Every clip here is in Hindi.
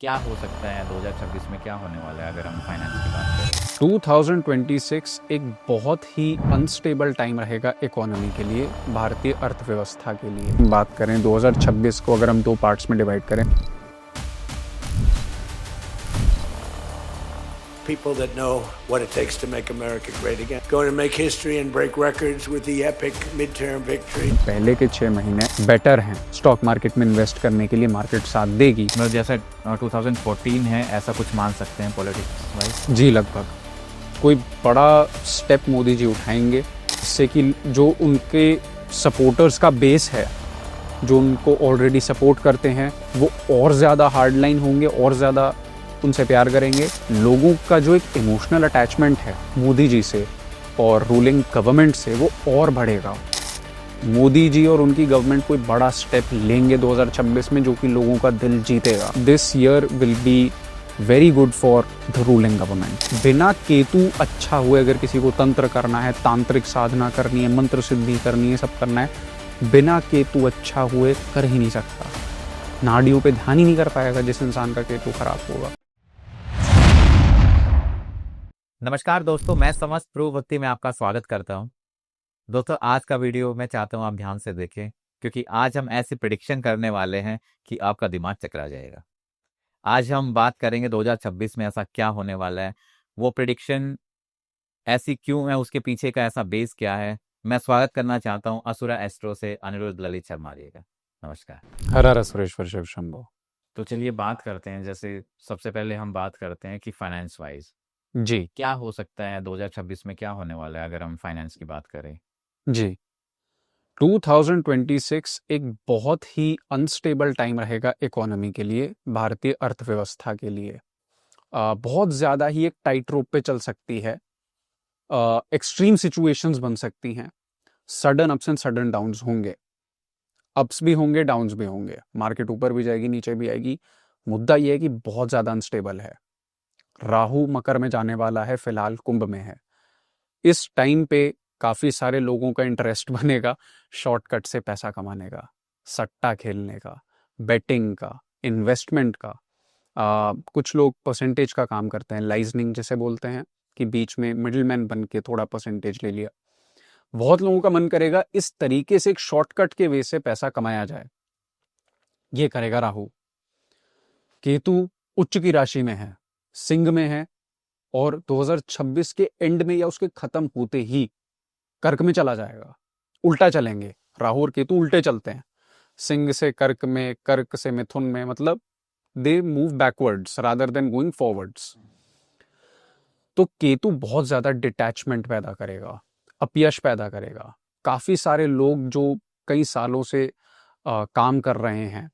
क्या हो सकता है 2026 में क्या होने वाला है अगर हम फाइनेंस की बात करें? 2026 एक बहुत ही अनस्टेबल टाइम रहेगा इकोनॉमी के लिए, भारतीय अर्थव्यवस्था के लिए। बात करें 2026 को अगर हम दो पार्ट्स में डिवाइड करें, People that know what it takes to make America great again. Going to make history and break records with the epic midterm victory. पहले के 6 महीने बेटर हैं स्टॉक मार्केट में इन्वेस्ट करने के लिए, मार्केट साथ देगी। मतलब जैसे 2014 है ऐसा कुछ मान सकते हैं पॉलिटिक्स वाइज? जी, लगभग कोई बड़ा स्टेप मोदी जी उठाएंगे जिससे कि जो उनके सपोर्टर्स का बेस है, जो उनको ऑलरेडी सपोर्ट करते हैं, वो और ज़्यादा हार्डलाइन होंगे, और ज़्यादा उनसे प्यार करेंगे। लोगों का जो एक इमोशनल अटैचमेंट है मोदी जी से और रूलिंग गवर्नमेंट से, वो और बढ़ेगा। मोदी जी और उनकी गवर्नमेंट कोई बड़ा स्टेप लेंगे 2026 में जो कि लोगों का दिल जीतेगा। This year will be very good for the ruling government. बिना केतु अच्छा हुए अगर किसी को तंत्र करना है, तांत्रिक साधना करनी है, मंत्र सिद्धि करनी है, सब करना है, बिना केतु अच्छा हुए कर ही नहीं सकता। नाड़ियों पे ध्यान ही नहीं कर पाएगा जिस इंसान का केतु खराब होगा। नमस्कार दोस्तों, मैं समस्त प्रो भक्ति में आपका स्वागत करता हूं। दोस्तों, आज का वीडियो मैं चाहता हूं आप ध्यान से देखें, क्योंकि आज हम ऐसी प्रिडिक्शन करने वाले हैं कि आपका दिमाग चकरा जाएगा। आज हम बात करेंगे 2026 में ऐसा क्या होने वाला है, वो प्रिडिक्शन ऐसी क्यों है, उसके पीछे का ऐसा बेस क्या है। मैं स्वागत करना चाहता हूं असुरा एस्ट्रो से अनिरुद्ध ललित शर्मा जी का। नमस्कार। हर हर सुरेश्वर शिव शंभो। तो चलिए बात करते हैं। जैसे सबसे पहले हम बात करते हैं कि फाइनेंस वाइज जी क्या हो सकता है 2026 में, क्या होने वाला है अगर हम फाइनेंस की बात करें। जी 2026 एक बहुत ही अनस्टेबल टाइम रहेगा इकोनॉमी के लिए, भारतीय अर्थव्यवस्था के लिए। बहुत ज़्यादा ही एक टाइट रोप पे चल सकती है। एक्सट्रीम सिचुएशंस बन सकती हैं। Sudden ups and sudden downs होंगे, अप्स भी होंगे, डाउन्स भी होंगे। मार्केट ऊपर भी जाएगी, नीचे भी आएगी। मुद्दा यह है कि बहुत ज़्यादा अनस्टेबल है। राहु मकर में जाने वाला है, फिलहाल कुंभ में है। इस टाइम पे काफ़ी सारे लोगों का इंटरेस्ट बनेगा शॉर्टकट से पैसा कमाने का, सट्टा खेलने का, बेटिंग का, इन्वेस्टमेंट का। कुछ लोग परसेंटेज का काम करते हैं, लाइजनिंग जिसे बोलते हैं, कि बीच में मिडिलमैन बन के थोड़ा परसेंटेज ले लिया। बहुत लोगों का मन करेगा इस तरीके से एक शॉर्टकट के वे से पैसा कमाया जाए। ये करेगा राहु। केतु उच्च की राशि में है, सिंह में है, और 2026 के एंड में या उसके खत्म होते ही कर्क में चला जाएगा। उल्टा चलेंगे, राहु और केतु उल्टे चलते हैं। सिंह से कर्क में, कर्क से मिथुन में, मतलब they move backwards rather than going forwards. तो केतु बहुत ज्यादा डिटैचमेंट पैदा करेगा, अपयश पैदा करेगा। काफी सारे लोग जो कई सालों से काम कर रहे हैं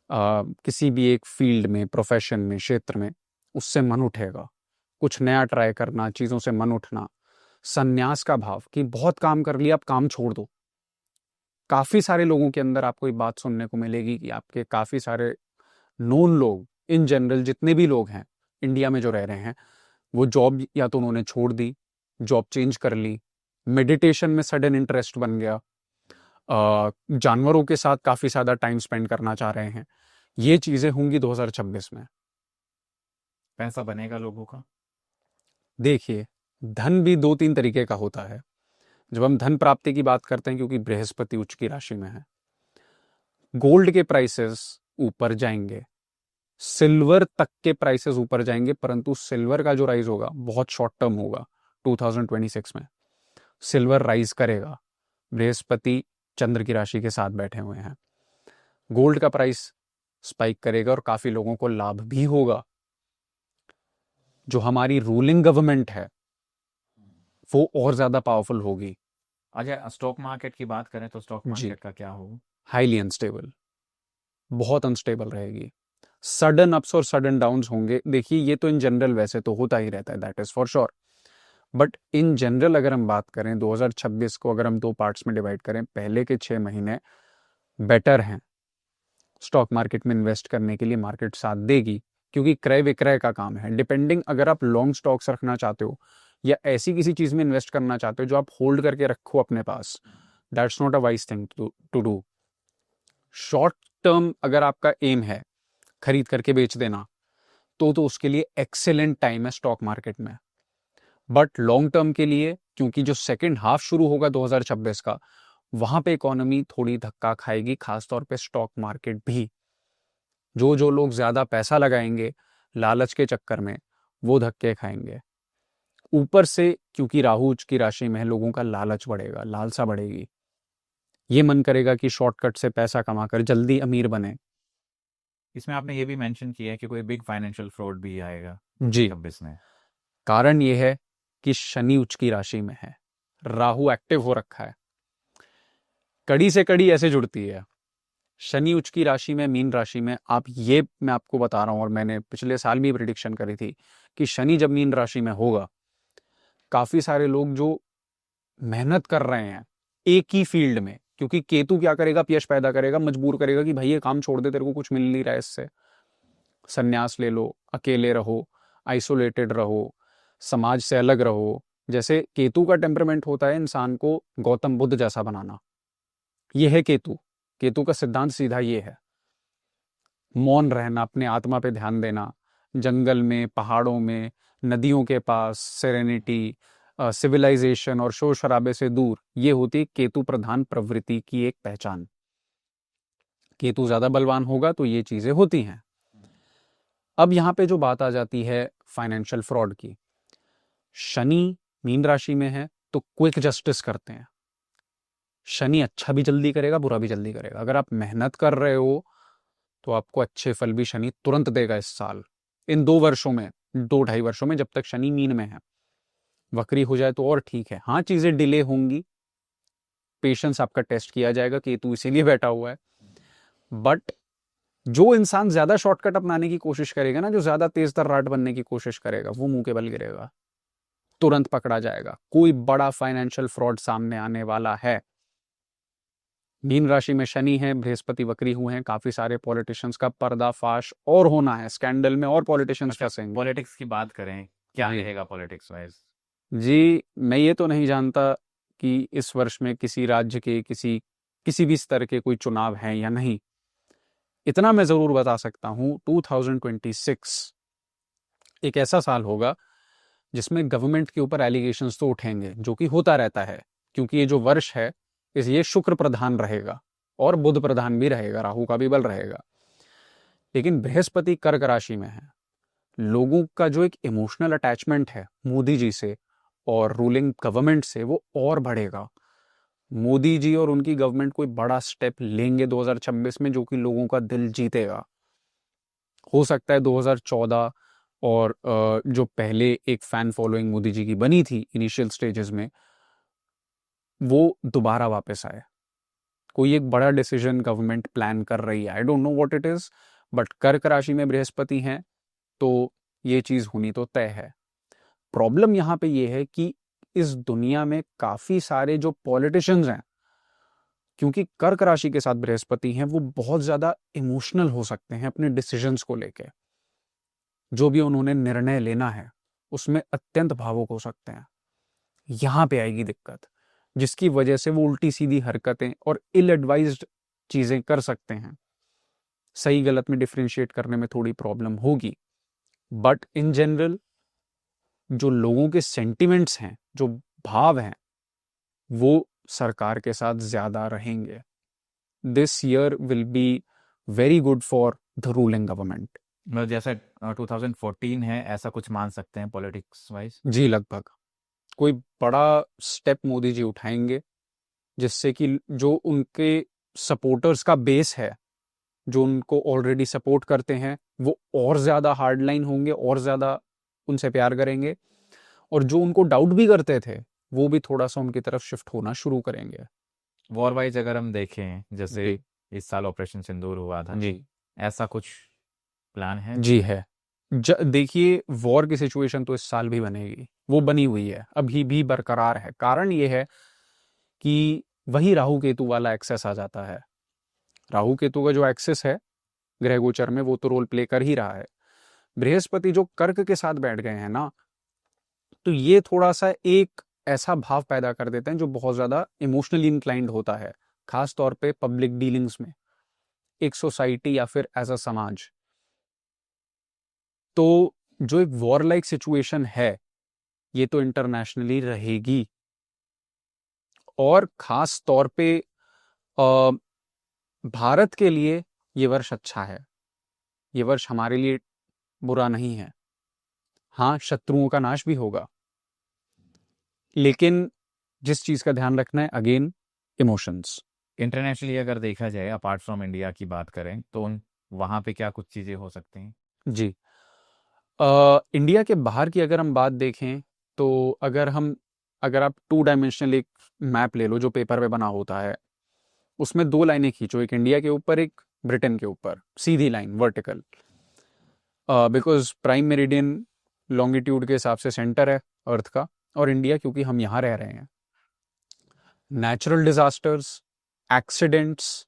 किसी भी एक फील्ड में, प्रोफेशन में, क्षेत्र में, उससे मन उठेगा। कुछ नया ट्राई करना, चीजों से मन उठना, संन्यास का भाव कि बहुत काम कर लिया, अब काम छोड़ दो। काफी सारे लोगों के अंदर आपको ये बात सुनने को मिलेगी कि आपके काफी सारे नोन लोग, इन जनरल जितने भी लोग हैं इंडिया में जो रह रहे हैं, वो जॉब या तो उन्होंने छोड़ दी, जॉब चेंज कर ली, मेडिटेशन में सडन इंटरेस्ट बन गया, जानवरों के साथ काफी ज्यादा टाइम स्पेंड करना चाह रहे हैं। ये चीजें होंगी 2026 में। पैसा बनेगा लोगों का। देखिए, धन भी 2-3 तरीके का होता है। जब हम धन प्राप्ति की बात करते हैं, क्योंकि बृहस्पति उच्च की राशि में है, गोल्ड के प्राइसेस ऊपर जाएंगे, सिल्वर तक के प्राइसेस ऊपर जाएंगे, परंतु सिल्वर का जो राइज होगा बहुत शॉर्ट टर्म होगा। 2026 में सिल्वर राइज करेगा, बृहस्पति चंद्र की राशि के साथ बैठे हुए हैं। गोल्ड का प्राइस स्पाइक करेगा और काफी लोगों को लाभ भी होगा। जो हमारी रूलिंग गवर्नमेंट है वो और ज्यादा पावरफुल होगी। अच्छा, स्टॉक मार्केट की बात करें तो स्टॉक जी, मार्केट का क्या होगा? हाईली अनस्टेबल, बहुत अनस्टेबल रहेगी। सडन अप्स और सडन डाउन्स होंगे। देखिए, ये तो इन जनरल वैसे तो होता ही रहता है, that is for sure. But in general अगर हम बात करें 2026 को, अगर हम दो पार्ट्स में डिवाइड करें, पहले के 6 महीने बेटर हैं स्टॉक मार्केट में इन्वेस्ट करने के लिए, मार्केट साथ देगी, क्योंकि क्रय विक्रय का काम है। डिपेंडिंग, अगर आप लॉन्ग स्टॉक्स रखना चाहते हो या ऐसी किसी चीज में इन्वेस्ट करना चाहते हो जो आप होल्ड करके रखो अपने पास, that's not a wise thing to do. Short term अगर आपका एम है खरीद करके बेच देना, तो उसके लिए एक्सेलेंट टाइम है स्टॉक मार्केट में। बट लॉन्ग टर्म के लिए, क्योंकि जो सेकेंड हाफ शुरू होगा 2026 का, वहां पे इकोनॉमी थोड़ी धक्का खाएगी, खासतौर पे स्टॉक मार्केट भी। जो लोग ज्यादा पैसा लगाएंगे लालच के चक्कर में, वो धक्के खाएंगे। ऊपर से क्योंकि राहु उच्च की राशि में है, लोगों का लालच बढ़ेगा, लालसा बढ़ेगी, ये मन करेगा कि शॉर्टकट से पैसा कमाकर जल्दी अमीर बने। इसमें आपने ये भी मेंशन किया है कि कोई बिग फाइनेंशियल फ्रॉड भी आएगा जी, 26 में। कारण ये है कि शनि उच्च की राशि में है, राहु एक्टिव हो रखा है। कड़ी से कड़ी ऐसे जुड़ती है, शनि उच्च की राशि में, मीन राशि में। आप ये मैं आपको बता रहा हूं, और मैंने पिछले साल भी प्रिडिक्शन करी थी कि शनि जब मीन राशि में होगा, काफी सारे लोग जो मेहनत कर रहे हैं एक ही फील्ड में, क्योंकि केतु क्या करेगा, यश पैदा करेगा, मजबूर करेगा कि भाई ये काम छोड़ दे, तेरे को कुछ मिल नहीं रहा है इससे, संन्यास ले लो, अकेले रहो, आइसोलेटेड रहो, समाज से अलग रहो। जैसे केतु का टेम्परामेंट होता है इंसान को गौतम बुद्ध जैसा बनाना, ये है केतु। केतु का सिद्धांत सीधा ये है, मौन रहना, अपने आत्मा पे ध्यान देना, जंगल में, पहाड़ों में, नदियों के पास, सेरेनिटी, सिविलाइजेशन और शोर शराबे से दूर, ये होती केतु प्रधान प्रवृत्ति की एक पहचान। केतु ज्यादा बलवान होगा तो ये चीजें होती हैं। अब यहां पे जो बात आ जाती है फाइनेंशियल फ्रॉड की, शनि मीन राशि में है तो क्विक जस्टिस करते हैं। शनि अच्छा भी जल्दी करेगा, बुरा भी जल्दी करेगा। अगर आप मेहनत कर रहे हो तो आपको अच्छे फल भी शनि तुरंत देगा इस साल, इन 2 वर्षों में, 2-2.5 वर्षों में, जब तक शनि मीन में है। वक्री हो जाए तो और ठीक है, हाँ चीजें डिले होंगी, पेशेंस आपका टेस्ट किया जाएगा कि तू इसीलिए बैठा हुआ है। बट जो इंसान ज्यादा शॉर्टकट अपनाने की कोशिश करेगा ना, जो ज्यादा तेज तर्राट बनने की कोशिश करेगा, वो मुंह के बल गिरेगा, तुरंत पकड़ा जाएगा। कोई बड़ा फाइनेंशियल फ्रॉड सामने आने वाला है। मीन राशि में शनि है, बृहस्पति वक्री हुए हैं, काफी सारे पॉलिटिशियंस का पर्दाफाश और होना है, स्कैंडल में और पॉलिटिशियंस फंसेंगे। पॉलिटिक्स की बात करें, क्या रहेगा पॉलिटिक्स वाइज? जी, मैं ये तो नहीं जानता कि इस वर्ष में किसी राज्य के किसी भी स्तर के कोई चुनाव हैं या नहीं। इतना मैं जरूर बता सकता हूं, 2026 एक ऐसा साल होगा जिसमें गवर्नमेंट के ऊपर एलिगेशंस तो उठेंगे, जो कि होता रहता है, क्योंकि ये जो वर्ष है ये शुक्र प्रधान रहेगा और बुध प्रधान भी रहेगा, राहु का भी बल रहेगा। लेकिन बृहस्पति कर्क राशि में है, लोगों का जो एक इमोशनल अटैचमेंट है मोदी जी से और रूलिंग गवर्नमेंट से, वो और बढ़ेगा। मोदी जी और उनकी गवर्नमेंट कोई बड़ा स्टेप लेंगे 2026 में, जो कि लोगों का दिल जीतेगा। हो सकता है 2014 और जो पहले एक फैन फॉलोइंग मोदी जी की बनी थी इनिशियल स्टेजेस में, वो दोबारा वापस आए। कोई एक बड़ा डिसीजन गवर्नमेंट प्लान कर रही है, I don't know what it is, but कर्क राशि में बृहस्पति हैं तो ये चीज होनी तो तय है। प्रॉब्लम यहां पे ये है कि इस दुनिया में काफी सारे जो पॉलिटिशियंस हैं, क्योंकि कर्क राशि के साथ बृहस्पति हैं, वो बहुत ज्यादा इमोशनल हो सकते हैं अपने डिसीजंस को लेके। जो भी उन्होंने निर्णय लेना है उसमें अत्यंत भावुक हो सकते हैं। यहां पे आएगी दिक्कत, जिसकी वजह से वो उल्टी सीधी हरकतें और इल एडवाइज्ड चीजें कर सकते हैं। सही गलत में डिफरेंशिएट करने में थोड़ी प्रॉब्लम होगी, बट इन जनरल जो लोगों के सेंटिमेंट्स हैं, जो भाव हैं, वो सरकार के साथ ज्यादा रहेंगे। This year will be very good for the ruling government. मतलब जैसे 2014 है, ऐसा कुछ मान सकते हैं पॉलिटिक्स वाइज? जी, लगभग कोई बड़ा स्टेप मोदी जी उठाएंगे, जिससे कि जो उनके सपोर्टर्स का बेस है, जो उनको ऑलरेडी सपोर्ट करते हैं, वो और ज्यादा हार्ड लाइन होंगे, और ज्यादा उनसे प्यार करेंगे, और जो उनको डाउट भी करते थे वो भी थोड़ा सा उनकी तरफ शिफ्ट होना शुरू करेंगे। वॉर वाइज अगर हम देखें, जैसे जी, इस साल ऑपरेशन सिंदूर हुआ था, जी, ऐसा कुछ प्लान है? जी है। देखिए, वॉर की सिचुएशन तो इस साल भी बनेगी, वो बनी हुई है, अभी भी बरकरार है। कारण ये है कि वही राहु केतु वाला एक्सेस आ जाता है। राहु केतु का जो एक्सेस है ग्रह गोचर में, वो तो रोल प्ले कर ही रहा है। बृहस्पति जो कर्क के साथ बैठ गए हैं ना, तो ये थोड़ा सा एक ऐसा भाव पैदा कर देते हैं जो बहुत ज्यादा इमोशनली इंक्लाइंड होता है, खास तौर पे पब्लिक डीलिंग्स में, एक सोसाइटी या फिर एज अ समाज। तो जो एक वॉर लाइक सिचुएशन है ये तो इंटरनेशनली रहेगी, और खास तौर पे अ, भारत के लिए ये वर्ष अच्छा है, ये वर्ष हमारे लिए बुरा नहीं है। हाँ, शत्रुओं का नाश भी होगा, लेकिन जिस चीज का ध्यान रखना है, अगेन, इमोशंस। इंटरनेशनली अगर देखा जाए, अपार्ट फ्रॉम इंडिया की बात करें, तो वहाँ पे क्या कुछ चीज़ें हो सकती हैं? जी, इंडिया के बाहर की अगर हम बात देखें तो अगर आप 2 डायमेंशनल एक मैप ले लो जो पेपर पे बना होता है, उसमें 2 लाइनें खींचो, एक इंडिया के ऊपर, एक ब्रिटेन के ऊपर, सीधी line, vertical, because prime meridian longitude के हिसाब से सेंटर है अर्थ का, और इंडिया क्योंकि हम यहाँ रह रहे हैं। Natural disasters, accidents,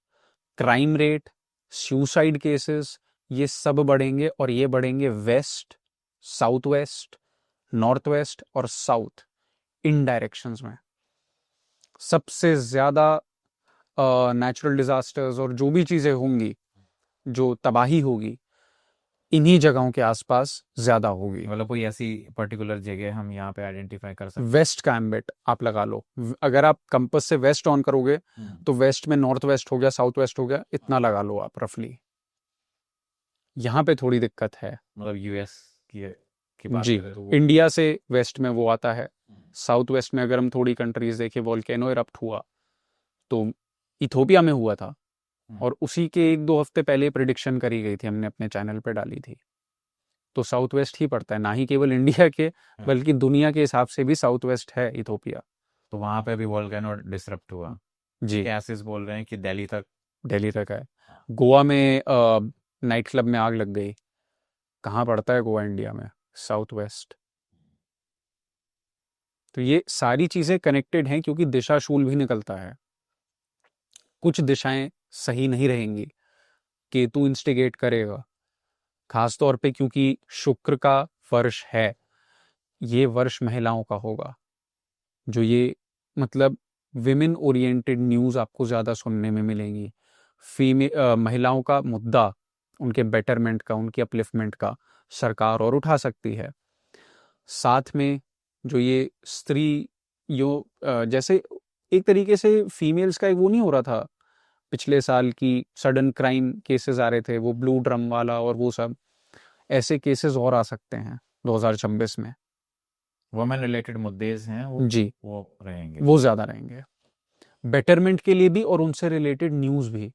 crime rate, suicide cases, ये सब बढ़ेंगे, और ये बढ़ेंगे west, south west, north west और साउथ, इन डायरेक्शंस में। सबसे ज्यादा नेचुरल डिजास्टर्स और जो भी चीजें होंगी, जो तबाही होगी, इन्हीं जगहों के आसपास ज्यादा होगी। मतलब कोई ऐसी पर्टिकुलर जगह हम यहाँ पे आइडेंटिफाई कर सकते वेस्ट का एम्बिट आप लगा लो, अगर आप कंपास से वेस्ट ऑन करोगे हैं? तो वेस्ट में नॉर्थ वेस्ट हो गया, साउथ वेस्ट हो गया, इतना लगा लो आप रफली। यहाँ पे थोड़ी दिक्कत है। मतलब यूएस की बात जी, करें तो इंडिया से वेस्ट में वो आता है, साउथ वेस्ट में अगर हम थोड़ी कंट्रीज देखें, वोल्केनो इरप्ट हुआ तो इथोपिया में हुआ था, और उसी के 1-2 हफ्ते पहले प्रिडिक्शन करी गई थी, हमने अपने चैनल पे डाली थी। तो साउथ वेस्ट ही पड़ता है, ना ही केवल इंडिया के बल्कि दुनिया के हिसाब से भी साउथ वेस्ट है इथोपिया। तो वहाँ पे भी वोल्केनो डिसरप्ट हुआ जी, केसेस बोल रहे हैं कि दिल्ली तक। दिल्ली तक है। गोवा में नाइट क्लब में आग लग गई। कहाँ पड़ता है गोवा इंडिया में? South west. तो ये सारी चीजें कनेक्टेड हैं, क्योंकि दिशाशूल भी निकलता है। कुछ दिशाएं सही नहीं रहेंगी, केतु इंस्टिगेट करेगा, खास तौर पे क्योंकि शुक्र का वर्ष है, ये वर्ष महिलाओं का होगा। जो ये मतलब विमेन ओरिएंटेड न्यूज़ आपको ज़्यादा सुनने में मिलेंगी। महिलाओं का मुद्दा, उनके बेटरमेंट का, उनकी अपलिफ्टमेंट का सरकार और उठा सकती है। साथ में जो ये स्त्री जैसे एक तरीके से फीमेल्स का एक वो नहीं हो रहा था पिछले साल की, सडन क्राइम केसेस आ रहे थे, वो ब्लू ड्रम वाला और वो सब, ऐसे केसेस और आ सकते हैं 2026 में। वुमेन रिलेटेड मुद्दे हैं जी, वो रहेंगे, वो ज़्यादा रहेंगे बेटरमेंट के लिए भी, और उनसे रिलेटेड न्यूज़ भी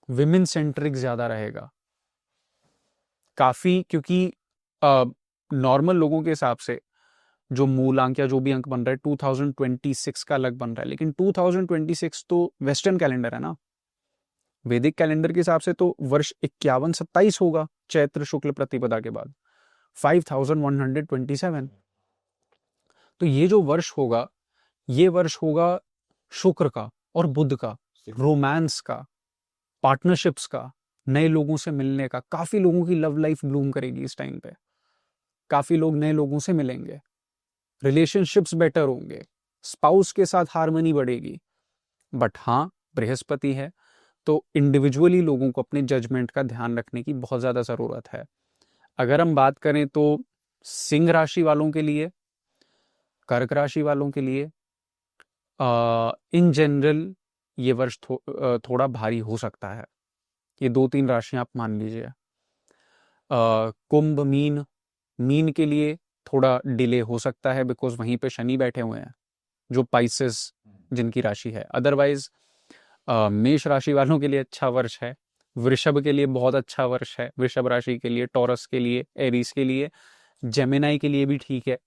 विमेन सेंट्रिक ज़्यादा रहेगा काफ़ी, क्योंकि नॉर्मल लोगों के हिसाब से जो मूल अंक या जो भी अंक बन रहा है 2026 का अलग बन रहा है, लेकिन 2026 तो वेस्टर्न कैलेंडर है ना। वैदिक कैलेंडर के हिसाब से तो वर्ष 51-27 होगा, चैत्र शुक्ल प्रतिपदा के बाद 5127। तो ये जो वर्ष होगा, ये वर्ष होगा शुक्र का और बुध का, रोमांस का, पार्टनरशिप्स का, नए लोगों से मिलने का। काफी लोगों की लव लाइफ ब्लूम करेगी इस टाइम पे, काफी लोग नए लोगों से मिलेंगे, रिलेशनशिप्स बेटर होंगे, स्पाउस के साथ हार्मनी बढ़ेगी। बट हाँ, बृहस्पति है तो इंडिविजुअली लोगों को अपने जजमेंट का ध्यान रखने की बहुत ज़्यादा ज़रूरत है। अगर हम बात करें तो सिंह राशि वालों के लिए, कर्क राशि वालों के लिए इन जनरल ये वर्ष थोड़ा भारी हो सकता है। ये 2-3 राशियां आप मान लीजिए। कुंभ, मीन के लिए थोड़ा डिले हो सकता है, बिकॉज वहीं पे शनि बैठे हुए हैं जो पाइसेस जिनकी राशि है। अदरवाइज मेष राशि वालों के लिए अच्छा वर्ष है, वृषभ के लिए बहुत अच्छा वर्ष है, वृषभ राशि के लिए, टॉरस के लिए, एरीज के लिए, जेमिनाई के लिए भी ठीक है।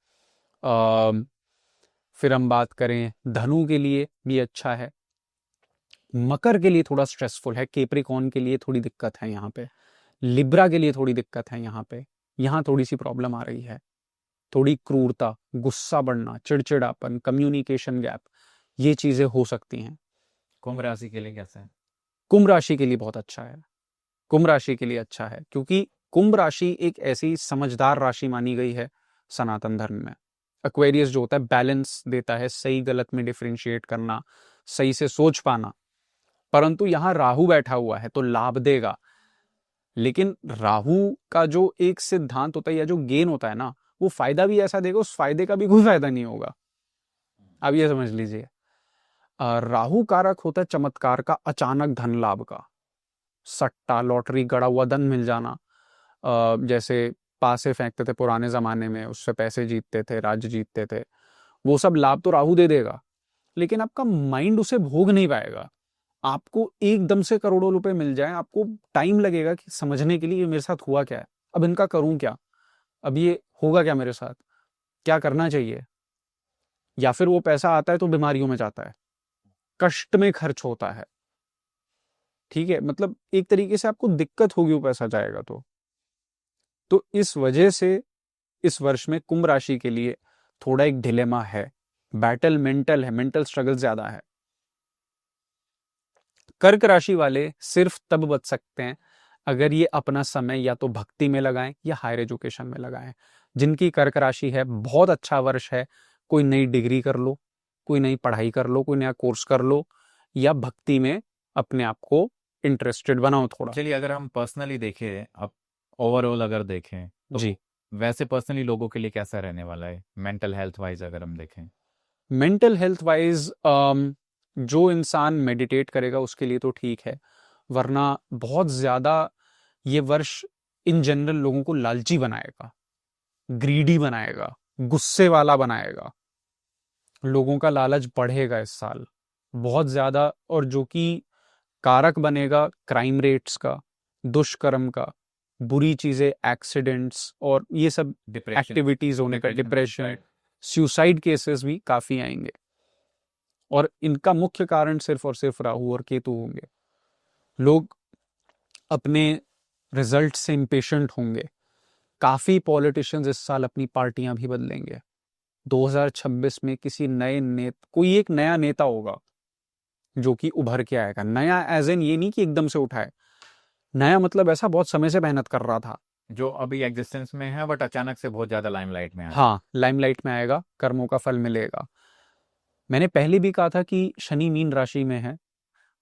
फिर हम बात करें धनु के लिए भी अच्छा है, मकर के लिए थोड़ा स्ट्रेसफुल है, केप्रिकॉन के लिए थोड़ी दिक्कत है यहाँ पे, लिब्रा के लिए थोड़ी दिक्कत है यहाँ पे। यहाँ थोड़ी सी प्रॉब्लम आ रही है, थोड़ी क्रूरता, गुस्सा बढ़ना, चिड़चिड़ापन, कम्युनिकेशन गैप, ये चीजें हो सकती हैं। कुंभ राशि के लिए कैसा है? कुंभ राशि के लिए बहुत अच्छा है, कुंभ राशि के लिए अच्छा है, क्योंकि कुंभ राशि एक ऐसी समझदार राशि मानी गई है सनातन धर्म में। एक्वेरियस जो होता है बैलेंस देता है, सही गलत में डिफरेंशिएट करना, सही से सोच पाना। परंतु यहाँ राहु बैठा हुआ है तो लाभ देगा, लेकिन राहु का जो एक सिद्धांत होता है या जो गेन होता है ना, वो फायदा भी ऐसा देगा, उस फायदे का भी कोई फायदा नहीं होगा। अब ये समझ लीजिए, राहु कारक होता है चमत्कार का, अचानक धन लाभ का, सट्टा लॉटरी गड़ा हुआ धन मिल जाना। जैसे पासे फेंकते थे पुराने जमाने में, उससे पैसे जीतते थे, राज्य जीतते थे, वो सब लाभ तो राहु दे देगा, लेकिन आपका माइंड उसे भोग नहीं पाएगा। आपको एकदम से करोड़ों रुपए मिल जाए, आपको टाइम लगेगा कि समझने के लिए मेरे साथ हुआ क्या है, अब इनका करूं क्या, अब ये होगा क्या मेरे साथ, क्या करना चाहिए। या फिर वो पैसा आता है तो बीमारियों में जाता है, कष्ट में खर्च होता है। ठीक है, मतलब एक तरीके से आपको दिक्कत होगी वो पैसा जाएगा तो इस वजह से इस वर्ष में कुंभ राशि के लिए थोड़ा एक डिलेमा है, बैटल मेंटल है, मेंटल स्ट्रगल ज्यादा है। कर्क राशि वाले सिर्फ तब बच सकते हैं अगर ये अपना समय या तो भक्ति में लगाएं या हायर एजुकेशन में लगाएं। जिनकी कर्क राशि है, बहुत अच्छा वर्ष है, कोई नई डिग्री कर लो, कोई नई पढ़ाई कर लो, कोई नया कोर्स कर लो, या भक्ति में अपने आप को इंटरेस्टेड बनाओ थोड़ा। चलिए, अगर हम पर्सनली देखें, अब ओवरऑल अगर देखें तो जी, वैसे पर्सनली लोगों के लिए कैसा रहने वाला है मेंटल हेल्थ वाइज अगर हम देखें? मेंटल हेल्थ वाइज जो इंसान मेडिटेट करेगा उसके लिए तो ठीक है, वरना बहुत ज्यादा ये वर्ष इन जनरल लोगों को लालची बनाएगा, ग्रीडी बनाएगा, गुस्से वाला बनाएगा। लोगों का लालच बढ़ेगा इस साल बहुत ज्यादा, और जो कि कारक बनेगा क्राइम रेट्स का, दुष्कर्म का, बुरी चीजें, एक्सीडेंट्स और ये सब डिप्रेशन, एक्टिविटीज होने का, डिप्रेशन, सुसाइड केसेस भी काफी आएंगे। और इनका मुख्य कारण सिर्फ और सिर्फ राहु और केतु होंगे। लोग अपने रिजल्ट से इम्पेशेंट होंगे। काफी पॉलिटिशियंस इस साल अपनी पार्टियां भी बदलेंगे। 2026 में किसी नए कोई एक नया नेता होगा जो कि उभर के आएगा। नया एज एन ये नहीं कि एकदम से उठाए, नया मतलब ऐसा बहुत समय से मेहनत कर रहा था, जो अभी एग्जिस्टेंस में है बट अचानक से बहुत ज्यादा लाइमलाइट में आ रहा है। हाँ लाइमलाइट में आएगा, कर्मों का फल मिलेगा। मैंने पहले भी कहा था कि शनि मीन राशि में है,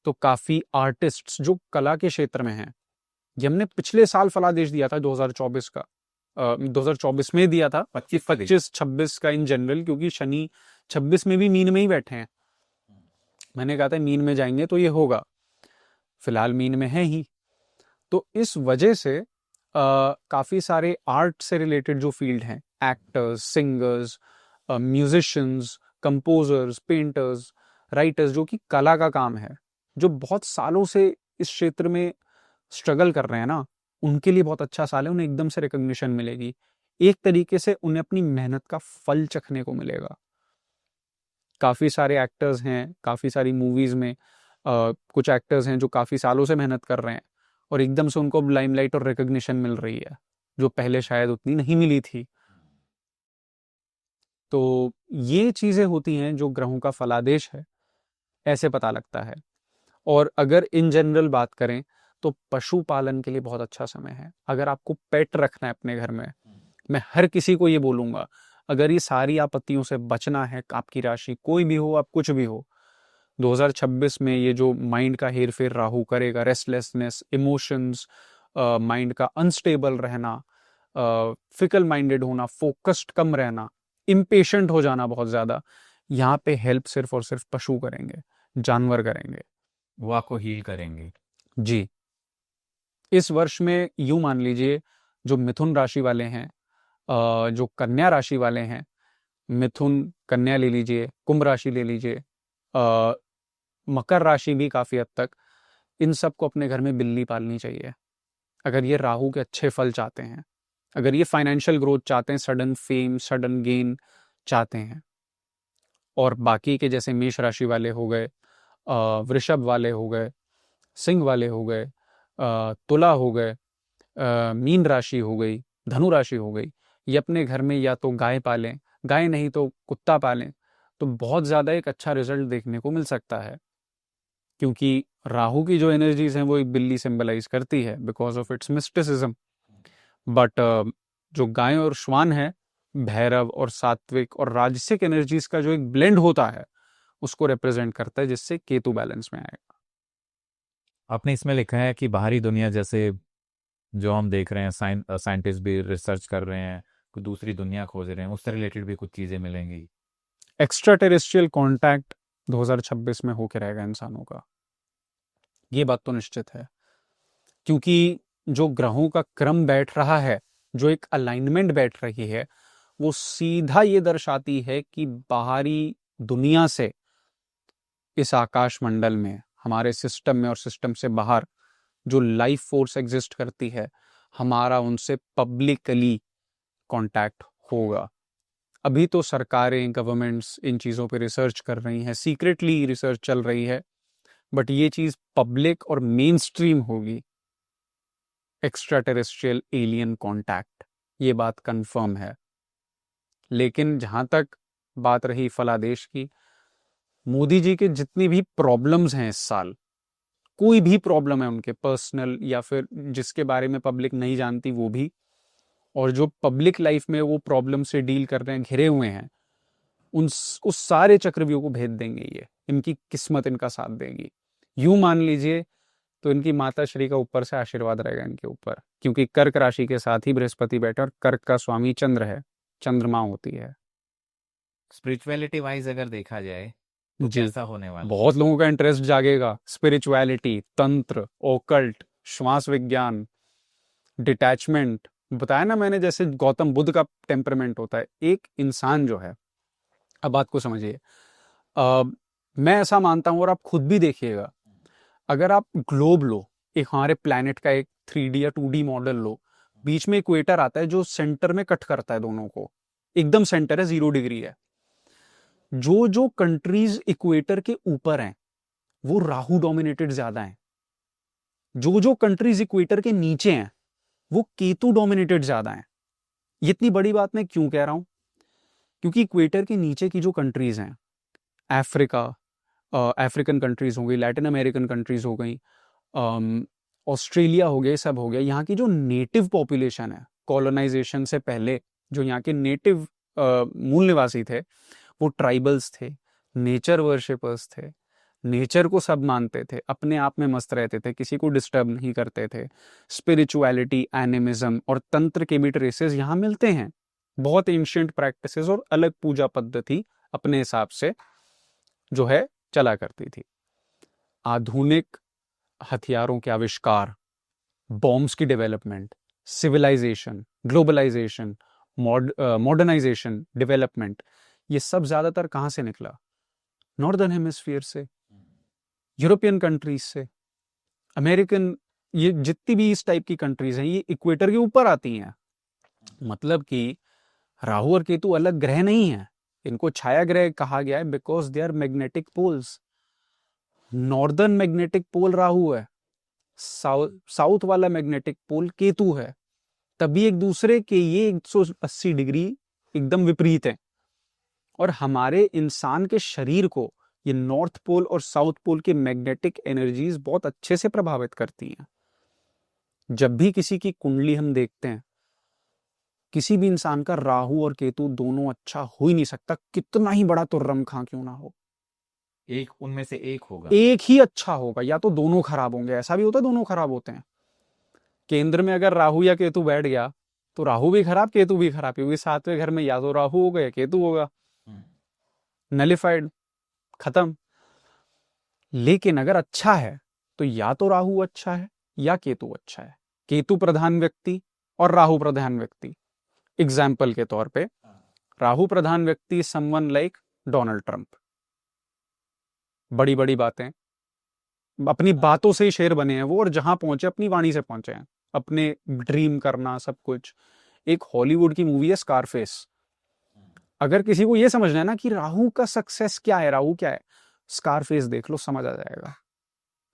तो काफी आर्टिस्ट्स जो कला के क्षेत्र में हैं, ये हमने पिछले साल फलादेश दिया था 2024 का, 2024 में दिया था, 25-26 का इन जनरल, क्योंकि शनि 26 में भी मीन में ही बैठे हैं। मैंने कहा था मीन में जाएंगे तो ये होगा, फिलहाल मीन में है ही। तो इस वजह से काफी सारे आर्ट से रिलेटेड जो फील्ड हैं, actors, singers, musicians, composers, painters, writers, जो कि कला का काम है, जो बहुत सालों से इस क्षेत्र में स्ट्रगल कर रहे हैं ना, उनके लिए बहुत अच्छा साल है। उन्हें एकदम से रिकॉग्निशन मिलेगी, एक तरीके से उन्हें अपनी मेहनत का फल चखने को मिलेगा। काफी सारे एक्टर्स हैं, काफी सारी मूवीज में कुछ एक्टर्स हैं जो काफी सालों से मेहनत कर रहे हैं और एकदम से उनको लाइमलाइट और रिकॉग्निशन मिल रही है, जो पहले शायद उतनी नहीं मिली थी। तो ये चीजें होती हैं जो ग्रहों का फलादेश है, ऐसे पता लगता है। और अगर इन जनरल बात करें तो पशुपालन के लिए बहुत अच्छा समय है। अगर आपको पेट रखना है अपने घर में, मैं हर किसी को ये बोलूंगा, अगर ये सारी आपत्तियों से बचना है, आपकी राशि कोई भी हो, आप कुछ भी हो, 2026 में ये जो माइंड का हेर फेर राहु करेगा, रेस्टलेसनेस, इमोशंस, माइंड का अनस्टेबल रहना, फिकल माइंडेड होना, फोकस्ड कम रहना, इम्पेशेंट हो जाना बहुत ज्यादा, यहाँ पे हेल्प सिर्फ और सिर्फ पशु करेंगे, जानवर करेंगे, वो आपको हील करेंगे। जी। इस वर्ष में यूं मान लीजिए, जो मिथुन राशि वाले हैं, जो कन्या राशि वाले हैं, मिथुन कन्या ले लीजिए, कुंभ राशि ले लीजिए, मकर राशि भी काफी हद तक, इन सबको अपने घर में बिल्ली पालनी चाहिए अगर ये राहु के अच्छे फल चाहते हैं, अगर ये फाइनेंशियल ग्रोथ चाहते हैं, सडन फेम, सडन गेन चाहते हैं। और बाकी के जैसे मेष राशि वाले हो गए, वृषभ वाले हो गए, सिंह वाले हो गए, तुला हो गए, मीन राशि हो गई, धनु राशि हो गई, ये अपने घर में या तो गाय पालें, गाय नहीं तो कुत्ता पालें, तो बहुत ज़्यादा एक अच्छा रिजल्ट देखने को मिल सकता है। क्योंकि राहु की जो एनर्जीज हैं वो एक बिल्ली सिंबलाइज करती है because of its mysticism, but जो गाय और श्वान है, भैरव और सात्विक और राजसिक एनर्जीज का जो एक ब्लेंड होता है, उसको रिप्रेजेंट करता है, जिससे केतु बैलेंस में आएगा। आपने इसमें लिखा है कि बाहरी दुनिया जैसे जो हम देख रहे हैं, साइंटिस्ट भी रिसर्च कर रहे हैं, कोई दूसरी दुनिया खोज रहे हैं, उससे रिलेटेड भी कुछ चीज़ें मिलेंगी। एक्स्ट्रा टेरेस्ट्रियल कॉन्टैक्ट 2026 में होके रहेगा इंसानों का, ये बात तो निश्चित है। क्योंकि जो ग्रहों का क्रम बैठ रहा है, जो एक अलाइनमेंट बैठ रही है, वो सीधा ये दर्शाती है कि बाहरी दुनिया से इस आकाश मंडल में, हमारे सिस्टम में और सिस्टम से बाहर जो लाइफ फोर्स एग्जिस्ट करती है, हमारा उनसे पब्लिकली कांटेक्ट होगा। अभी तो सरकारें, गवर्नमेंट्स इन चीज़ों पे रिसर्च कर रही हैं, सीक्रेटली रिसर्च चल रही है, बट ये चीज़ पब्लिक और मेन स्ट्रीम होगी। एक्स्ट्रा टेरेस्ट्रियल एलियन कांटेक्ट, ये बात कंफर्म है। लेकिन जहां तक बात रही फलादेश की, मोदी जी के जितनी भी प्रॉब्लम्स हैं इस साल, कोई भी प्रॉब्लम है उनके पर्सनल या फिर जिसके बारे में पब्लिक नहीं जानती वो भी, और जो पब्लिक लाइफ में वो प्रॉब्लम से डील कर रहे हैं, घिरे हुए हैं, उस सारे चक्रव्यूह को भेद देंगे ये। इनकी किस्मत इनका साथ देगी, यूं मान लीजिए। तो इनकी माता श्री का ऊपर से आशीर्वाद रहेगा इनके ऊपर, क्योंकि कर्क राशि के साथ ही बृहस्पति बैठे और कर्क का स्वामी चंद्र है, चंद्रमा होती है। स्पिरिचुअलिटी वाइज अगर देखा जाए तो जी, कैसा होने वाला है? बहुत लोगों का इंटरेस्ट जागेगा। स्पिरिचुअलिटी, तंत्र, ओकल्ट, श्वास विज्ञान, डिटैचमेंट। बताया ना मैंने, जैसे गौतम बुद्ध का टेम्परामेंट होता है। एक इंसान जो है, अब बात को समझिए, मैं ऐसा मानता हूं और आप खुद भी देखिएगा, अगर आप ग्लोब लो, एक हमारे प्लैनेट का एक 3D या 2D मॉडल लो, बीच में इक्वेटर आता है जो सेंटर में कट करता है दोनों को, एकदम सेंटर है, 0 डिग्री है। जो जो कंट्रीज इक्वेटर के ऊपर हैं वो राहु डोमिनेटेड ज्यादा हैं। जो जो कंट्रीज इक्वेटर के नीचे हैं वो केतु डोमिनेटेड ज्यादा हैं। ये इतनी बड़ी बात मैं क्यों कह रहा हूं? क्योंकि इक्वेटर के नीचे की जो कंट्रीज हैं, अफ्रीका, अफ्रीकन कंट्रीज हो गई, लैटिन अमेरिकन कंट्रीज हो गई, ऑस्ट्रेलिया हो गया, सब हो गया, यहाँ की जो नेटिव पॉपुलेशन है, कॉलोनाइजेशन से पहले जो यहाँ के नेटिव मूल निवासी थे, वो ट्राइबल्स थे, नेचर वर्शिपर्स थे, नेचर को सब मानते थे, अपने आप में मस्त रहते थे, किसी को डिस्टर्ब नहीं करते थे। स्पिरिचुअलिटी, एनिमिज्म और तंत्र के भी ट्रेसेस यहाँ मिलते हैं। बहुत एंशिएंट प्रैक्टिसेस और अलग पूजा पद्धति अपने हिसाब से जो है चला करती थी। आधुनिक हथियारों के आविष्कार, बॉम्ब्स की development, civilisation, globalisation, modernisation, development, ये सब ज्यादातर कहां से निकला? नॉर्दर्न हेमिस्फीयर से, यूरोपियन कंट्रीज से, अमेरिकन, ये जितनी भी इस टाइप की कंट्रीज हैं ये इक्वेटर के ऊपर आती हैं। मतलब कि राहु और केतु अलग ग्रह नहीं है, इनको छाया ग्रह कहा गया है because they are magnetic poles. Northern magnetic pole Rahu है, साउथ वाला मैग्नेटिक पोल केतु है, तभी एक दूसरे के ये 180 डिग्री एकदम विपरीत है। और हमारे इंसान के शरीर को ये नॉर्थ पोल और साउथ पोल के मैग्नेटिक एनर्जीज बहुत अच्छे से प्रभावित करती हैं। जब भी किसी की कुंडली हम देखते हैं, किसी भी इंसान का राहु और केतु दोनों अच्छा हो ही नहीं सकता, कितना ही बड़ा तुर्रम खां क्यों ना हो। एक उनमें से एक होगा, एक ही अच्छा होगा, या तो दोनों खराब होंगे। ऐसा भी होता है दोनों खराब होते हैं। केंद्र में अगर राहु या केतु बैठ गया तो राहु भी खराब, केतु भी खराब, क्योंकि 7वें घर में या तो राहु होगा या केतु होगा, नलिफाइड, खत्म। लेकिन अगर अच्छा है तो या तो राहु अच्छा है या केतु अच्छा है। केतु प्रधान व्यक्ति और राहु प्रधान व्यक्ति, एग्जाम्पल के तौर पे राहु प्रधान व्यक्ति समवन लाइक डोनाल्ड ट्रंप, बड़ी बड़ी बातें, अपनी बातों से ही शेर बने हैं वो, और जहां पहुंचे अपनी वाणी से पहुंचे हैं, अपने ड्रीम करना सब कुछ। एक हॉलीवुड की मूवी है स्कारफेस, अगर किसी को ये समझना है ना कि राहु का सक्सेस क्या है, राहु क्या है, स्कारफेस देख लो, समझ आ जाएगा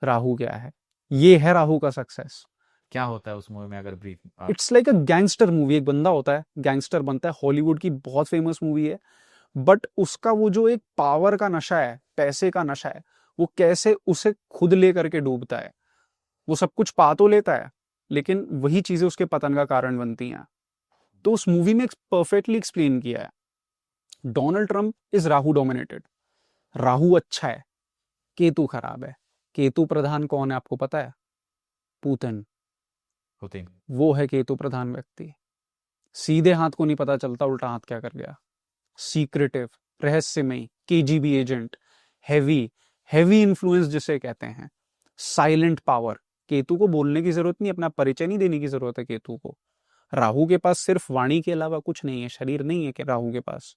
राहु क्या है। ये है राहु का सक्सेस। क्या होता है उस मूवी में, अगर brief? It's like a gangster movie. एक बंदा होता है, गैंगस्टर बनता है, हॉलीवुड की बहुत फेमस मूवी है, बट उसका वो जो एक पावर का नशा है, पैसे का नशा है, वो कैसे उसे खुद लेकर के डूबता है। वो सब कुछ पा तो लेता है, लेकिन वही चीजें उसके पतन का कारण बनती हैं। तो उस मूवी में परफेक्टली एक्सप्लेन किया है। Donald Trump is Rahu dominated. Rahu अच्छा है, केतु खराब है। केतु प्रधान कौन है आपको पता है? Putin, Putin. वो है केतु प्रधान व्यक्ति। सीधे हाथ को नहीं पता चलता उल्टा हाथ क्या कर गया। सीक्रेटिव, रहस्यमयी, केजीबी एजेंट, हैवी इन्फ्लुएंस जिसे कहते हैं, साइलेंट पावर। केतु को बोलने की जरूरत नहीं, अपना परिचय नहीं देने की जरूरत है केतु को। राहु के पास सिर्फ वाणी के अलावा कुछ नहीं है, शरीर नहीं है कि राहु के पास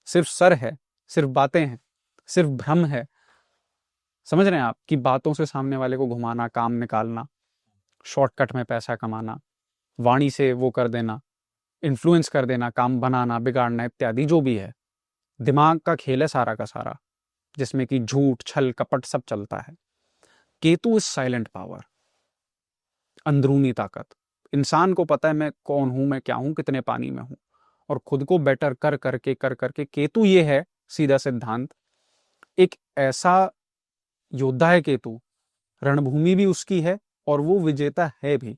सिर्फ सर है, सिर्फ बातें हैं, सिर्फ भ्रम है। समझ रहे हैं आप कि बातों से सामने वाले को घुमाना, काम निकालना, शॉर्टकट में पैसा कमाना, वाणी से वो कर देना, इन्फ्लुएंस कर देना, काम बनाना, बिगाड़ना इत्यादि जो भी है। दिमाग का खेल है सारा का सारा, जिसमें कि झूठ, छल, कपट सब चलता है। केतु इज साइलेंट पावर, अंदरूनी ताकत। इंसान को पता है मैं कौन हूं, मैं क्या हूं, कितने पानी में हूं, और खुद को बेटर कर करके केतु ये है सीधा सिद्धांत, एक ऐसा योद्धा है केतु, रणभूमि भी उसकी है और वो विजेता है भी।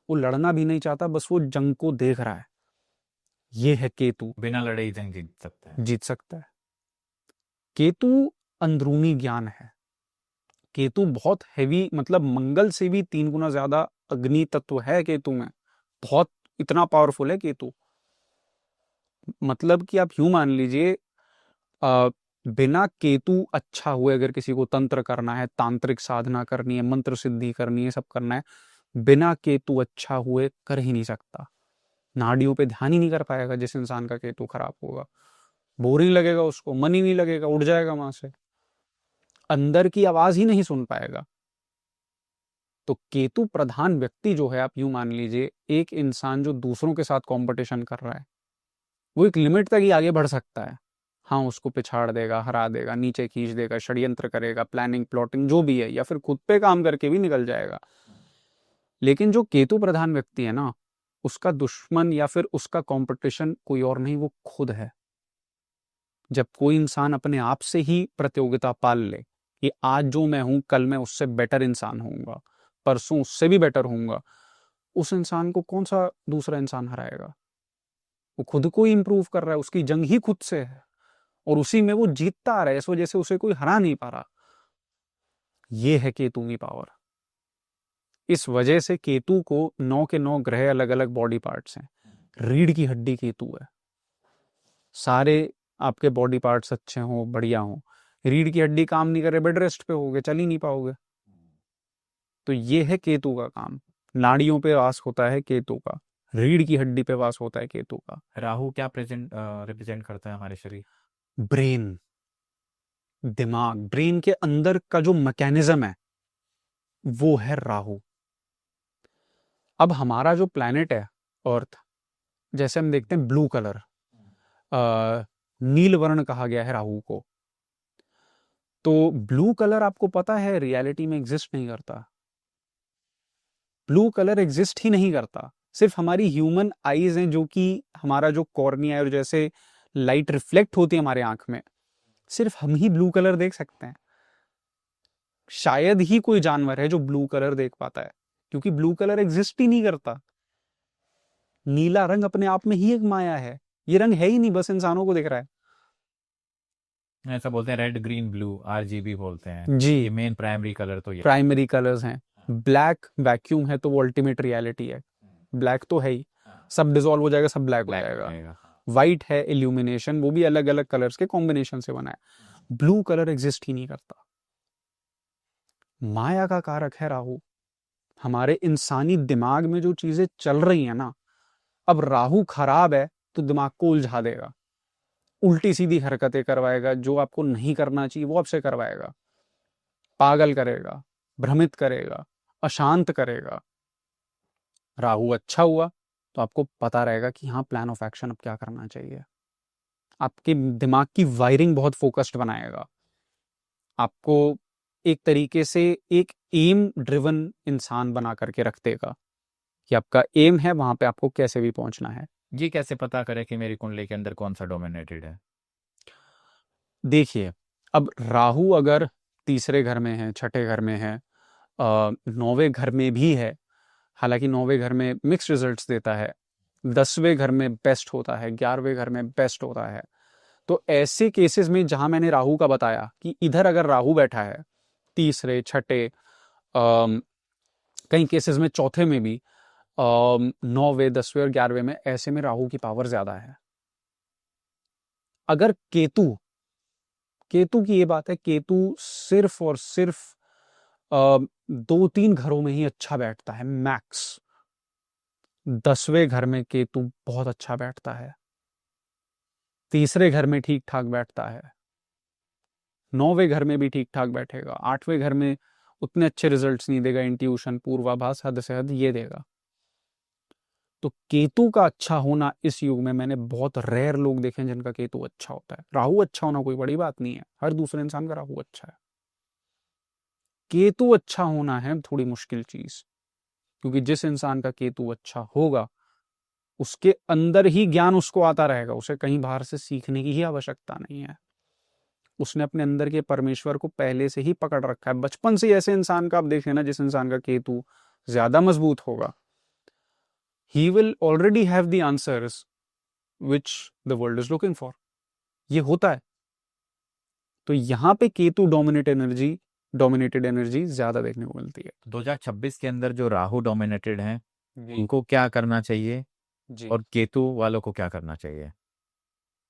वो लड़ना भी नहीं चाहता, बस वो जंग को देख रहा है। ये है केतु। बिना लड़े ही जंग जीत सकता है। जीत सकता है। केतु अंदरूनी ज्ञान है। केतु बहुत हैवी, मतलब मंगल से भी 3 गुना ज्यादा अग्नि तत्व है केतु में। बहुत इतना पावरफुल है केतु, मतलब कि आप यूं मान लीजिए बिना केतु अच्छा हुए अगर किसी को तंत्र करना है, तांत्रिक साधना करनी है, मंत्र सिद्धि करनी है, सब करना है, बिना केतु अच्छा हुए कर ही नहीं सकता। नाड़ियों पे ध्यान ही नहीं कर पाएगा जिस इंसान का केतु खराब होगा। बोरिंग लगेगा उसको, मन ही नहीं लगेगा, उड़ जाएगा वहां से, अंदर की आवाज ही नहीं सुन पाएगा। तो केतु प्रधान व्यक्ति जो है, आप यूं मान लीजिए एक इंसान जो दूसरों के साथ कंपटीशन कर रहा है, वो एक लिमिट तक ही आगे बढ़ सकता है। हाँ, उसको पिछाड़ देगा, हरा देगा, नीचे खींच देगा, षड्यंत्र करेगा, प्लानिंग प्लॉटिंग जो भी है, या फिर खुद पे काम करके भी निकल जाएगा। लेकिन जो केतु प्रधान व्यक्ति है ना, उसका दुश्मन या फिर उसका कंपटीशन कोई और नहीं, वो खुद है। जब कोई इंसान अपने आप से ही प्रतियोगिता पाल ले कि आज जो मैं हूं कल मैं उससे बेटर इंसान होऊंगा, परसों उससे भी बेटर होऊंगा, उस इंसान को कौन सा दूसरा इंसान हराएगा। वो खुद को ही इंप्रूव कर रहा है, उसकी जंग ही खुद से है और उसी में वो जीतता आ रहा है, इस वजह से उसे कोई हरा नहीं पा रहा। ये है केतु की पावर। इस वजह से केतु को 9 के 9 ग्रह अलग अलग बॉडी पार्ट्स हैं। रीढ़ की हड्डी केतु है। सारे आपके बॉडी पार्ट्स अच्छे हों, बढ़िया हों, रीढ़ की हड्डी काम नहीं करे, बेड रेस्ट पे होगे, चल ही नहीं पाओगे। तो ये है केतु का काम। नाड़ियों पे वास होता है केतु का, रीढ़ की हड्डी पे वास होता है केतु का। राहु क्या रिप्रेजेंट करता है हमारे शरीर? ब्रेन, दिमाग, ब्रेन के अंदर का जो मैकेनिज्म है वो है राहु। अब हमारा जो प्लैनेट है अर्थ, जैसे हम देखते हैं ब्लू कलर, नील वर्ण कहा गया है राहु को। तो ब्लू कलर आपको पता है रियलिटी में एग्जिस्ट नहीं करता। ब्लू कलर एग्जिस्ट ही नहीं करता। सिर्फ हमारी ह्यूमन आईज हैं, जो कि हमारा जो कॉर्निया है और जैसे लाइट रिफ्लेक्ट होती है हमारे आंख में, सिर्फ हम ही ब्लू कलर देख सकते हैं। शायद ही कोई जानवर है जो ब्लू कलर देख पाता है, क्योंकि ब्लू कलर एग्जिस्ट ही नहीं करता। नीला रंग अपने आप में ही एक माया है, ये रंग है ही नहीं, बस इंसानों को दिख रहा है। ऐसा बोलते हैं रेड ग्रीन ब्लू, आरजीबी बोलते हैं जी, ये मेन प्राइमरी कलर तो ये प्राइमरी कलर्स हैं। ब्लैक वैक्यूम है तो वो अल्टीमेट रियलिटी है। ब्लैक तो है ही, सब डिसॉल्व हो जाएगा, सब ब्लैक हो जाएगा। व्हाइट है इल्यूमिनेशन, वो भी अलग अलग कलर्स के कॉम्बिनेशन से बना है। ब्लू कलर एग्जिस्ट ही नहीं करता। माया का कारक है राहु। हमारे इंसानी दिमाग में जो चीजें चल रही है ना, अब राहु खराब है तो दिमाग को उलझा देगा, उल्टी सीधी हरकतें करवाएगा, जो आपको नहीं करना चाहिए वो आपसे करवाएगा, पागल करेगा, भ्रमित करेगा, अशांत करेगा। राहु अच्छा हुआ तो आपको पता रहेगा कि हाँ, प्लान ऑफ एक्शन अब क्या करना चाहिए। आपके दिमाग की वायरिंग बहुत फोकस्ड बनाएगा, आपको एक तरीके से एक एम ड्रिवन इंसान बना करके रख देगा कि आपका एम है, वहां पे आपको कैसे भी पहुंचना है। ये कैसे पता करें कि मेरी कुंडली के अंदर कौन सा डोमिनेटेड है? देखिए, अब राहु अगर तीसरे घर में है, छठे घर में है, 9वें घर में भी है, हालांकि 9वें घर में मिक्स रिजल्ट्स देता है, 10वें घर में बेस्ट होता है, 11वें घर में बेस्ट होता है। तो ऐसे केसेस में जहां मैंने राहु का बताया कि इधर अगर राहु बैठा है, तीसरे, छठे, कई केसेस में चौथे में भी, 9वें 10वें और 11वें में, ऐसे में राहु की पावर ज्यादा है। अगर केतु की ये बात है, केतु सिर्फ और सिर्फ 2-3 घरों में ही अच्छा बैठता है मैक्स। 10वें घर में केतु बहुत अच्छा बैठता है, तीसरे घर में ठीक ठाक बैठता है, 9वें घर में भी ठीक ठाक बैठेगा, 8वें घर में उतने अच्छे रिजल्ट्स नहीं देगा, इंट्यूशन पूर्वाभास हद से हद ये देगा। तो केतु का अच्छा होना इस युग में मैंने बहुत रेयर लोग देखे हैं जिनका केतु अच्छा होता है। राहु अच्छा होना कोई बड़ी बात नहीं है, हर दूसरे इंसान का राहु अच्छा है। केतु अच्छा होना है थोड़ी मुश्किल चीज, क्योंकि जिस इंसान का केतु अच्छा होगा उसके अंदर ही ज्ञान उसको आता रहेगा, उसे कहीं बाहर से सीखने की ही आवश्यकता नहीं है। उसने अपने अंदर के परमेश्वर को पहले से ही पकड़ रखा है बचपन से। ऐसे इंसान का आप देखें ना, जिस इंसान का केतु ज्यादा मजबूत होगा, he will already have the answers which the world is looking for। ये होता है। तो यहाँ पे केतु डोमिनेटेड एनर्जी ज्यादा देखने को मिलती है। 2026 के अंदर जो राहु डोमिनेटेड हैं उनको क्या करना चाहिए जी और केतु वालों को क्या करना चाहिए?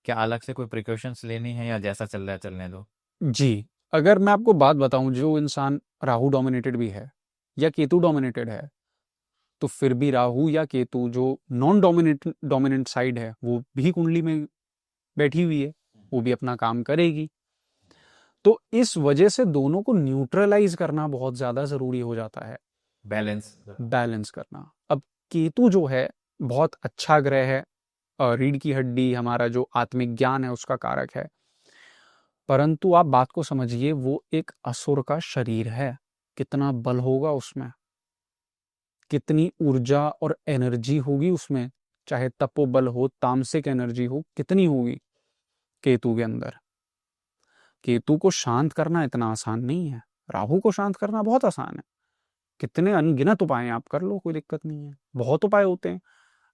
क्या अलग से कोई प्रिकॉशंस लेनी है या जैसा चल रहा है चलने दो? जी, अगर मैं आपको बात बताऊं, जो इंसान राहु डोमिनेटेड भी है या केतु डोमिनेटेड है, तो फिर भी राहु या केतु जो नॉन डोमिनेंट साइड है वो भी कुंडली में बैठी हुई है, वो भी अपना काम करेगी। तो इस वजह से दोनों को न्यूट्रलाइज करना बहुत ज्यादा जरूरी हो जाता है, बैलेंस करना। अब केतु जो है बहुत अच्छा ग्रह है, रीढ़ की हड्डी, हमारा जो आत्मिक ज्ञान है उसका कारक है, परंतु आप बात को समझिए, वो एक असुर का शरीर है। कितना बल होगा उसमें, कितनी ऊर्जा और एनर्जी होगी उसमें, चाहे तपोबल हो, तामसिक एनर्जी हो, कितनी होगी केतु के अंदर। केतु को शांत करना इतना आसान नहीं है, राहु को शांत करना बहुत आसान है। कितने अनगिनत उपाय आप कर लो, कोई दिक्कत नहीं है, बहुत उपाय होते हैं।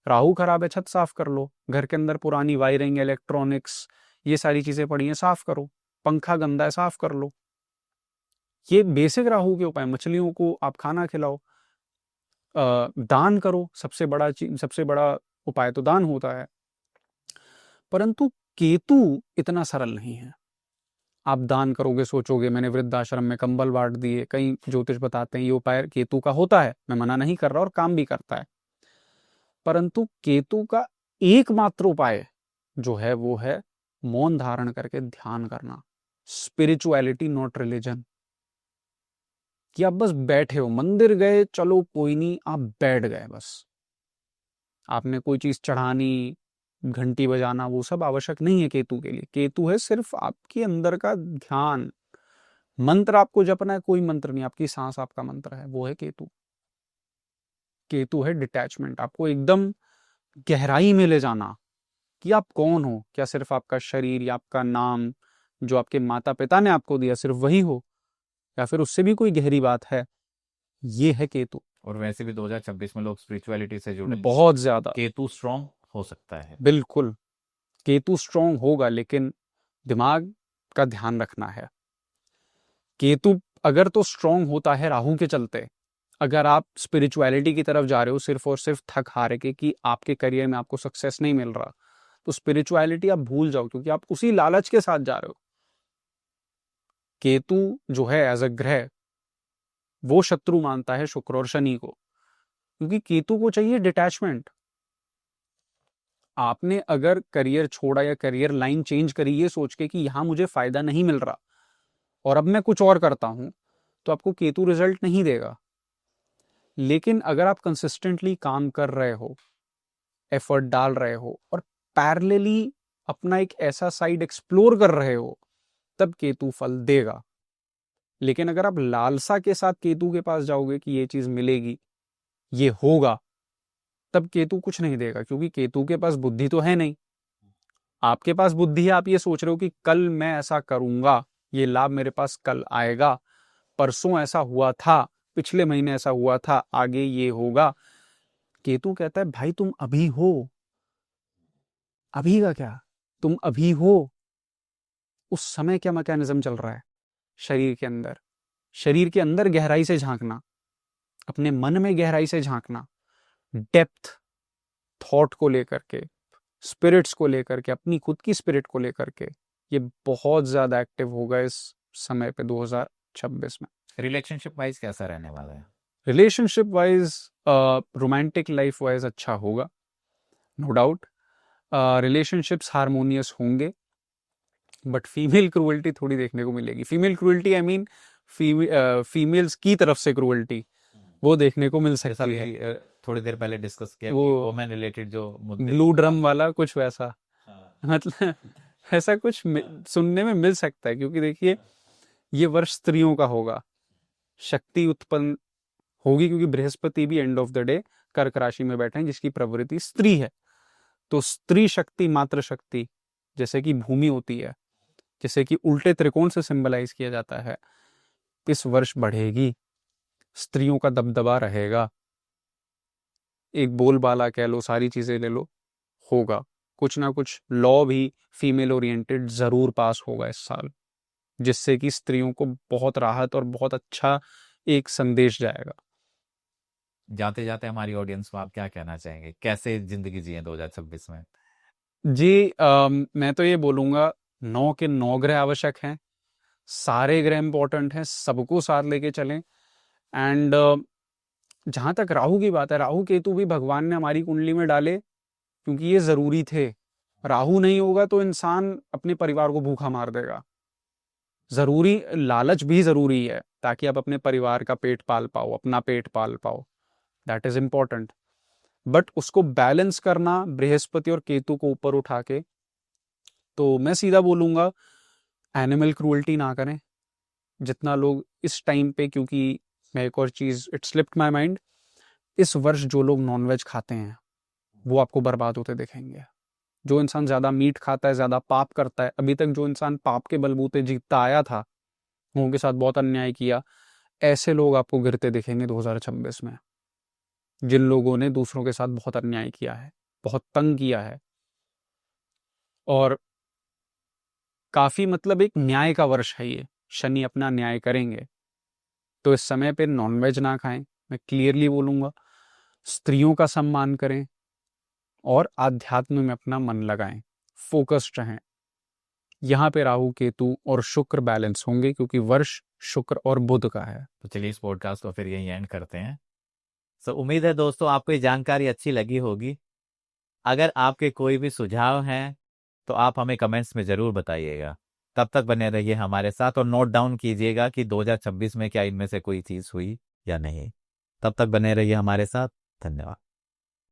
राहु खराब है, छत साफ कर लो, घर के अंदर पुरानी वायरिंग, इलेक्ट्रॉनिक्स, ये सारी चीजें पड़ी हैं, साफ करो। पंखा गंदा है, साफ कर लो। ये बेसिक राहु के उपाय। मछलियों को आप खाना खिलाओ, दान करो, सबसे बड़ा उपाय तो दान होता है। परंतु केतु इतना सरल नहीं है। आप दान करोगे, सोचोगे मैंने वृद्धाश्रम में कंबल बांट दिए, कई ज्योतिष बताते हैं ये उपाय केतु का होता है, मैं मना नहीं कर रहा, और काम भी करता है। परंतु केतु का एकमात्र उपाय जो है वो है मौन धारण करके ध्यान करना। स्पिरिचुअलिटी नॉट रिलीजन, कि आप बस बैठे हो, मंदिर गए चलो कोई नहीं, आप बैठ गए बस। आपने कोई चीज चढ़ानी, घंटी बजाना, वो सब आवश्यक नहीं है केतु के लिए। केतु है सिर्फ आपके अंदर का ध्यान। मंत्र आपको जपना है, कोई मंत्र नहीं, आपकी सांस आपका मंत्र है, वो है केतु। केतु है डिटैचमेंट, आपको एकदम गहराई में ले जाना कि आप कौन हो। क्या सिर्फ आपका शरीर या आपका नाम जो आपके माता पिता ने आपको दिया सिर्फ वही हो, या फिर उससे भी कोई गहरी बात है? ये है केतु। और वैसे भी 2026 में लोग स्पिरिचुअलिटी से जुड़े बहुत ज्यादा। केतु स्ट्रांग हो सकता है, बिल्कुल केतु स्ट्रांग होगा, लेकिन दिमाग का ध्यान रखना है। केतु अगर तो स्ट्रांग होता है राहु के चलते, अगर आप स्पिरिचुअलिटी की तरफ जा रहे हो सिर्फ और सिर्फ थक हार के कि आपके करियर में आपको सक्सेस नहीं मिल रहा, तो स्पिरिचुअलिटी आप भूल जाओ, क्योंकि आप उसी लालच के साथ जा रहे हो। केतु जो है एज अ ग्रह, वो शत्रु मानता है शुक्र और शनि को, क्योंकि केतु को चाहिए डिटैचमेंट। आपने अगर करियर छोड़ा या करियर लाइन चेंज करी ये सोच के कि यहां मुझे फायदा नहीं मिल रहा और अब मैं कुछ और करता हूं, तो आपको केतु रिजल्ट नहीं देगा। लेकिन अगर आप कंसिस्टेंटली काम कर रहे हो, एफर्ट डाल रहे हो और पैरेलली अपना एक ऐसा साइड एक्सप्लोर कर रहे हो, तब केतु फल देगा। लेकिन अगर आप लालसा के साथ केतु के पास जाओगे कि ये चीज मिलेगी, ये होगा, तब केतु कुछ नहीं देगा, क्योंकि केतु के पास बुद्धि तो है नहीं। आपके पास बुद्धि है, आप ये सोच रहे हो कि कल मैं ऐसा करूंगा, ये लाभ मेरे पास कल आएगा, परसों ऐसा हुआ था, पिछले महीने ऐसा हुआ था, आगे ये होगा। केतु कहता है भाई तुम अभी हो, अभी का क्या, तुम अभी हो। उस समय क्या मैकेनिज्म चल रहा है शरीर के अंदर, शरीर के अंदर गहराई से झांकना, अपने मन में गहराई से झांकना, डेप्थ थॉट को लेकर के, स्पिरिट्स को लेकर के, अपनी खुद की स्पिरिट को लेकर के, ये बहुत ज़्यादा एक्टिव होगा इस समय पे 2026 में। रिलेशनशिप वाइज कैसा रहने वाला है? Relationship wise, romantic life wise अच्छा होगा, नो डाउट। रिलेशनशिप्स हारमोनियस होंगे, बट फीमेल क्रूअल्टी थोड़ी देखने को मिलेगी। Female cruelty I mean females की तरफ से क्रूअल्टी, वो देखने को मिल जैसा सकती है। अभी थोड़ी देर पहले डिस्कस किया वो वुमेन रिलेटेड जो मुद्दे ब्लू ड्रम वाला कुछ वैसा, हाँ, मतलब ऐसा कुछ सुनने में मिल सकता है, क्योंकि देखिए ये वर्ष स्त्रियों का होगा, शक्ति उत्पन्न होगी, क्योंकि बृहस्पति भी एंड ऑफ द डे कर्क राशि में बैठे हैं, जिसकी प्रवृत्ति स्त्री है। तो स्त्री शक्ति, मातृ शक्ति, जैसे कि भूमि होती है, जैसे कि उल्टे त्रिकोण से सिंबलाइज किया जाता है, इस वर्ष बढ़ेगी, स्त्रियों का दबदबा रहेगा, एक बोलबाला कह लो, सारी चीजें ले लो, होगा। कुछ ना कुछ लॉ भी फीमेल ओरिएंटेड जरूर पास होगा इस साल, जिससे कि स्त्रियों को बहुत राहत और बहुत अच्छा एक संदेश जाएगा। जाते जाते हमारी ऑडियंस को आप क्या कहना चाहेंगे, कैसे जिंदगी जिए 2026 में? जी, मैं तो ये बोलूँगा 9 के 9 ग्रह आवश्यक हैं, सारे ग्रह इंपॉर्टेंट हैं, सबको साथ लेके चलें। एंड जहाँ तक राहु की बात है, राहु केतु भी भगवान ने हमारी कुंडली में डाले, क्योंकि ये ज़रूरी थे। राहु नहीं होगा तो इंसान अपने परिवार को भूखा मार देगा। ज़रूरी, लालच भी ज़रूरी है, ताकि आप अपने परिवार का पेट पाल पाओ, अपना पेट पाल पाओ, दैट इज़ इम्पॉर्टेंट। बट उसको बैलेंस करना बृहस्पति और केतु को ऊपर उठा के, तो मैं सीधा बोलूँगा एनिमल क्रूअल्टी ना करें जितना लोग इस टाइम पे, क्योंकि मैं एक और चीज़, इट स्लिप्ड माई माइंड, इस वर्ष जो लोग नॉनवेज खाते हैं वो आपको बर्बाद होते दिखेंगे। जो इंसान ज़्यादा मीट खाता है, ज़्यादा पाप करता है, अभी तक जो इंसान पाप के बलबूते जीतता आया था, लोगों के साथ बहुत अन्याय किया, ऐसे लोग आपको गिरते दिखेंगे 2026 में, जिन लोगों ने दूसरों के साथ बहुत अन्याय किया है, बहुत तंग किया है, और काफ़ी मतलब एक न्याय का वर्ष है ये, शनि अपना न्याय करेंगे। तो इस समय पे नॉनवेज ना खाएं, मैं क्लियरली बोलूँगा, स्त्रियों का सम्मान करें और आध्यात्म में अपना मन लगाएं, फोकस्ड रहें। यहाँ पे राहु केतु और शुक्र बैलेंस होंगे, क्योंकि वर्ष शुक्र और बुध का है। तो चलिए इस पॉडकास्ट को फिर यही एंड करते हैं। सो उम्मीद है दोस्तों आपको ये जानकारी अच्छी लगी होगी। अगर आपके कोई भी सुझाव हैं तो आप हमें कमेंट्स में ज़रूर बताइएगा। तब तक बने रहिए हमारे साथ और नोट डाउन कीजिएगा कि 2026 में क्या इनमें से कोई चीज़ हुई या नहीं। तब तक बने रहिए हमारे साथ। धन्यवाद।